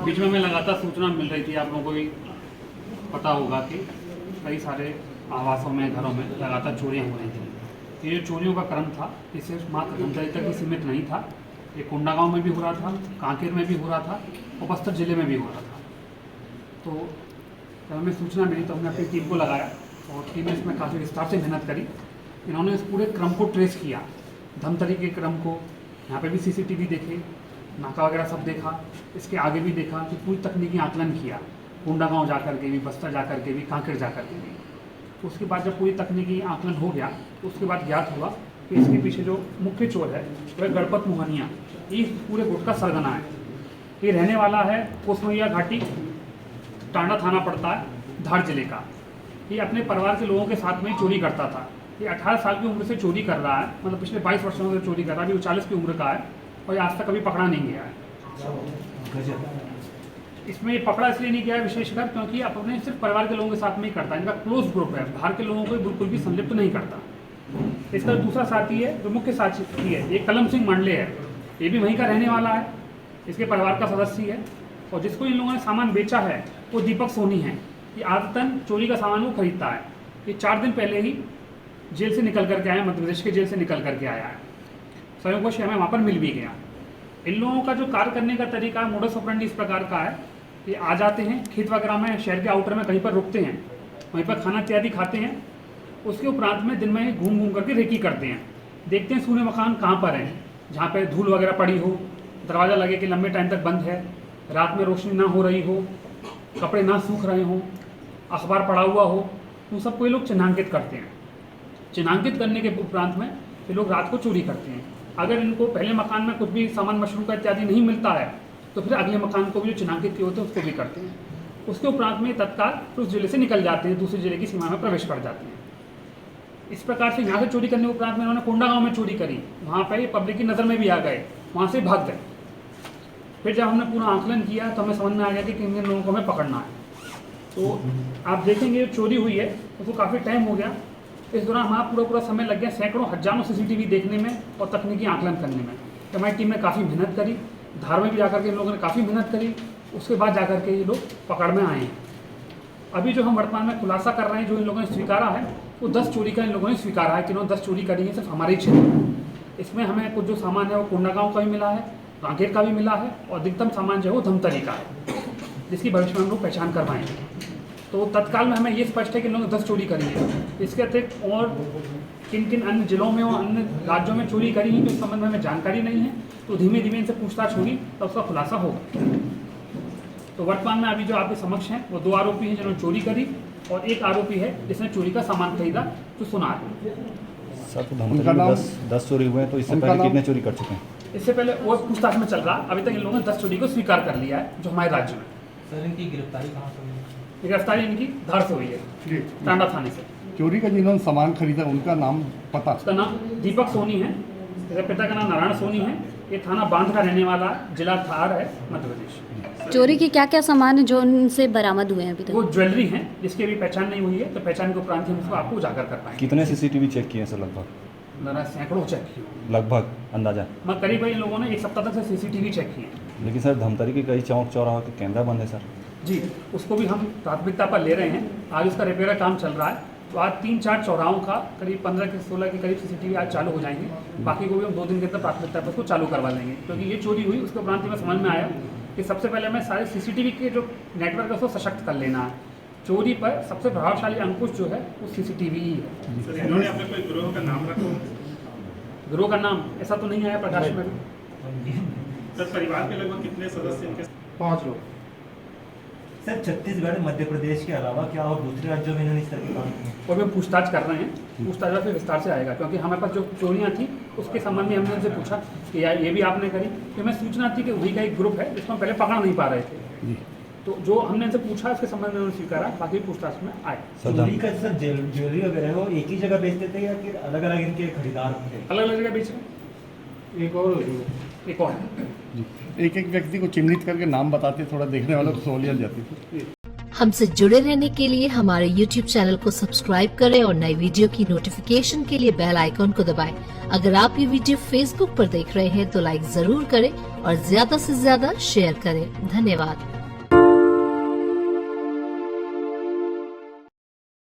बीच में हमें लगातार सूचना मिल रही थी, आप लोगों को भी पता होगा कि कई सारे आवासों में, घरों में लगातार चोरियां हो रही थी। ये जो चोरियों का क्रम था, ये सिर्फ मात्र धमतरी तक ही सीमित नहीं था। ये कोंडागांव में भी हो रहा था, कांकेर में भी हो रहा था और बस्तर जिले में भी हो रहा था। तो जब हमें सूचना मिली तो हमने अपनी टीम को लगाया और टीम ने इसमें काफ़ी विस्तार से मेहनत करी। इन्होंने इस पूरे क्रम को ट्रेस किया, धमतरी के क्रम को। यहाँ पे भी सीसीटीवी देखे, नाका वगैरह सब देखा, इसके आगे भी देखा कि पूरी तकनीकी आकलन किया, कोंडागांव जा कर के भी, बस्तर जा कर के भी, कांकेर जा कर के भी। तो उसके बाद जब पूरी तकनीकी आकलन हो गया तो उसके बाद ज्ञात हुआ कि इसके पीछे जो मुख्य चोर है वह गणपत मोहनिया, ये पूरे गुट का सरगना है। ये रहने वाला है कोसमैया घाटी, टांडा थाना पड़ता है, धार जिले का। ये अपने परिवार के लोगों के साथ में ही चोरी करता था। ये 18 साल की उम्र से चोरी कर रहा है, मतलब पिछले 22 वर्षों से चोरी कर रहा है। अभी वो 40 की उम्र का है और ये आज तक कभी पकड़ा नहीं गया है। इसमें ये पकड़ा इसलिए नहीं गया है विशेषकर क्योंकि अपने सिर्फ परिवार के लोगों के साथ में ही करता है। इनका क्लोज ग्रुप है, बाहर के लोगों को बिल्कुल भी संलिप्त नहीं करता। इसका दूसरा साथी है, जो मुख्य साथी है, ये कलम सिंह मंडले है। ये भी वहीं का रहने वाला है, इसके परिवार का सदस्य है। और जिसको इन लोगों ने सामान बेचा है वो दीपक सोनी है। ये आदतन चोरी का सामान वो खरीदता है। ये 4 दिन पहले ही जेल से निकल करके आया, मध्य प्रदेश के जेल से निकल करके आया है। संयोगवश हमें वहाँ पर मिल भी गया। इन लोगों का जो कार्य करने का तरीका, मोडस ऑपरेंडी इस प्रकार का है, ये आ जाते हैं खेत वगैरह में, शहर के आउटर में कहीं पर रुकते हैं, वहीं पर खाना इत्यादि खाते हैं। उसके उपरांत में दिन में घूम घूम करके रेकी करते हैं, देखते हैं सूने मकान कहाँ पर हैं, जहाँ पे धूल वगैरह पड़ी हो, दरवाज़ा लगे कि लंबे टाइम तक बंद है, रात में रोशनी ना हो रही हो, कपड़े ना सूख रहे हों, अखबार पड़ा हुआ हो, उन सबको ये लोग चिन्हांकित करते हैं। चिन्हांकित करने के उपरांत में ये लोग रात को चोरी करते हैं। अगर इनको पहले मकान में कुछ भी सामान मशरूम का इत्यादि नहीं मिलता है तो फिर अगले मकान को भी जो चिन्हांकित किए होते हैं उसको भी करते हैं। उसके उपरांत में तत्काल उस जिले से निकल जाते हैं, दूसरे जिले की सीमा में प्रवेश कर जाते हैं। इस प्रकार से यहाँ से चोरी करने के उपरांत में इन्होंने कोंडागांव में चोरी करी, वहाँ पर पब्लिक की नज़र में भी आ गए, वहाँ से भाग गए। फिर जब हमने पूरा आकलन किया तो हमें समझ में आ गया कि किन लोगों को हमें पकड़ना है। तो आप देखेंगे चोरी हुई है उसको काफ़ी टाइम हो गया। इस दौरान हमारा पूरा समय लग गया सैकड़ों हजारों सीसीटीवी देखने में और तकनीकी आकलन करने में। तो हमारी टीम ने काफ़ी मेहनत करी, धार में भी जाकर के इन लोगों ने काफ़ी मेहनत करी। उसके बाद जाकर के ये लोग पकड़ में आए हैं। अभी जो हम वर्तमान में खुलासा कर रहे हैं, जो इन लोगों ने स्वीकारा है वो 10 चोरी का इन लोगों ने स्वीकारा है कि इन्होंने 10 चोरी करी है सिर्फ हमारे ही क्षेत्र में। इसमें हमें कुछ जो सामान है वो कोंडागांव का भी मिला है, कांकेर का भी मिला है और अधिकतम सामान जो है वो धमतरी का है, जिसकी भविष्य में हम लोग पहचान करवाएंगे। तो तत्काल में हमें ये स्पष्ट है कि इन लोगों ने 10 चोरी करी है। इसके अतिरिक्त और किन किन अन्य जिलों में और अन्य राज्यों में चोरी करी है तो इस संबंध में हमें जानकारी नहीं है। तो धीमे धीमे इनसे पूछताछ होगी तो उसका खुलासा होगा। तो वर्तमान में अभी जो आपके समक्ष हैं वो 2 आरोपी हैं जिन्होंने चोरी करी और 1 आरोपी है जिसने चोरी का सामान खरीदा, जो सुनार है। सर, तो धमतरी में 10 चोरी हुए हैं, तो इससे पहले कितने चोरी कर चुके हैं? इससे पहले वो पूछताछ में चल रहा। अभी तक इन लोगों ने 10 चोरी को स्वीकार कर लिया है जो हमारे राज्य में। सर, इनकी गिरफ्तारी कहाँ से हुई? गिरफ्तारी इनकी धार से हुई है, टांडा थाने से। चोरी का जिन्होंने सामान खरीदा उनका नाम पता? उसका नाम दीपक सोनी है, इसके पिता का नाम नारायण सोनी है। ये थाना बांध का रहने वाला, जिला धार है, मध्य प्रदेश। चोरी के क्या क्या सामान है जो उनसे बरामद हुए हैं अभी तक? वो ज्वेलरी है जिसकी अभी पहचान नहीं हुई है, तो पहचान के उपरांत हम उसको आपको उजागर कर पाएंगे। कितने सीसीटीवी चेक किए सर? लगभग सैकड़ों चेक किए, लगभग अंदाजा? मैं करीब इन लोगों ने 1 सप्ताह तक से सीसीटीवी चेक किए। लेकिन सर, धमतरी के कई चौक चौराहों के कैमरा बंद है सर। जी, उसको भी हम प्राथमिकता पर ले रहे हैं। आज उसका रिपेयर का काम चल रहा है, तो आज 3-4 चौराहों का करीब 15 से 16 के करीब सीसीटीवी आज चालू हो जाएंगे। बाकी को भी हम 2 दिन के अंदर प्राथमिकता पर उसको चालू करवा लेंगे। क्योंकि ये चोरी हुई उसके उपरांत में समझ में आया कि सबसे पहले हमें सारे सीसीटीवी के जो नेटवर्क है उसको सशक्त कर लेना है। चोरी पर सबसे प्रभावशाली अंकुश जो है वो सीसीटीवी ही है। सर, इन्होंने अपने कोई गिरोह का नाम रखा? गिरोह का नाम ऐसा तो नहीं आया प्रकाश में। सर, परिवार के लगभग कितने सदस्य इनके? 5 लोग। सर, छत्तीसगढ़, मध्य प्रदेश के अलावा क्या और दूसरे राज्यों में इन्होंने इस तरह के काम किए? और भी हम पूछताछ कर रहे हैं, पूछताछ में फिर विस्तार से आएगा। क्योंकि हमारे पास जो चोरियां थी उसके संबंध में हमने उनसे पूछा कि यार ये भी आपने करी, तो हमें सूचना थी कि वही का एक ग्रुप है जिसको हम पहले पकड़ नहीं पा रहे थे। तो जो हमने इनसे पूछा उसके संबंध में उन्होंने स्वीकारा, बाकी पूछताछ में आए। चोरी का सर ज्वेलरी वगैरह हो एक ही जगह बेचते थे या फिर अलग अलग इनके खरीदार थे? अलग अलग जगह बेच रहे। एक और जी, एक एक व्यक्ति को चिन्हित करके नाम बताते, थोड़ा देखने वालों को सहूलियत जाती थी। हमसे जुड़े रहने के लिए हमारे YouTube चैनल को सब्सक्राइब करें और नई वीडियो की नोटिफिकेशन के लिए बेल आइकॉन को दबाएं। अगर आप ये वीडियो Facebook पर देख रहे हैं तो लाइक जरूर करें और ज्यादा से ज्यादा शेयर करें। धन्यवाद।